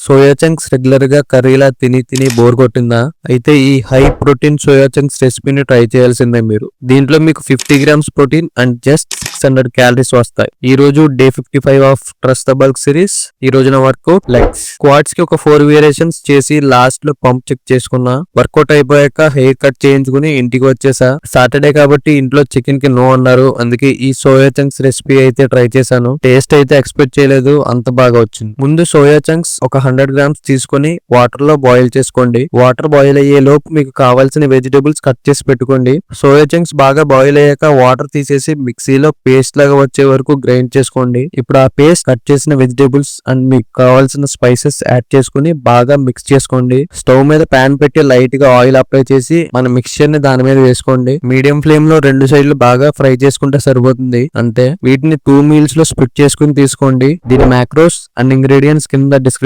Soya chunks regular గా కర్రీలా తిని bore కొట్టిందా? అయితే ఈ హై ప్రోటీన్ సోయా చంక్స్ రెసిపీని ట్రై చేయాల్సిందే మీరు. దీంట్లో మీకు 50 grams protein and just 600 calories వస్తాయి. ఈ రోజు day 55 of trust the bulk series. ఈ రోజున వర్కౌట్ లెగ్స్ స్క్వాట్స్ కి ఒక 4 వేరియేషన్స్ చేసి లాస్ట్ లో పంప్ చెక్ చేసుకున్నా. వర్కౌట్ అయిపోయాక హెయిర్ కట్ చేయించుకుని ఇంటికి వచ్చేసా. సాటర్డే కాబట్టి ఇంట్లో చికెన్ కి నో అన్నారు, అందుకే ఈ సోయా చంక్స్ రెసిపీ అయితే ట్రై చేశాను. టేస్ట్ అయితే ఎక్స్పెక్ట్ చేయలేదు, అంత బాగా వచ్చింది. ముందు సోయా చంక్స్ ఒక 100 గ్రామ్స్ తీసుకొని వాటర్ లో బాయిల్ చేసుకోండి. వాటర్ బాయిల్ అయ్యే లోపు మీకు కావాల్సిన వెజిటేబుల్స్ కట్ చేసి పెట్టుకోండి. సోయా చంక్స్ బాగా బాయిల్ అయ్యాక వాటర్ తీసేసి మిక్సీలో పేస్ట్ లాగా వచ్చే వరకు గ్రైండ్ చేసుకోండి. ఇప్పుడు ఆ పేస్ట్ కట్ చేసిన వెజిటేబుల్స్ అండ్ మీకు కావాల్సిన స్పైసెస్ యాడ్ చేసుకుని బాగా మిక్స్ చేసుకోండి. స్టవ్ మీద ప్యాన్ పెట్టి లైట్ గా ఆయిల్ అప్లై చేసి మన మిక్స్చర్ ని దాని మీద వేసుకోండి. మీడియం ఫ్లేమ్ లో 2 సైడ్లు బాగా ఫ్రై చేసుకుంటే సరిపోతుంది, అంతే. వీటిని 2 మీల్స్ లో స్ప్లిట్ చేసుకుని తీసుకోండి. దీని మ్యాక్రోస్ అండ్ ఇంగ్రీడియంట్స్ కింద డిస్క్రిప్షన్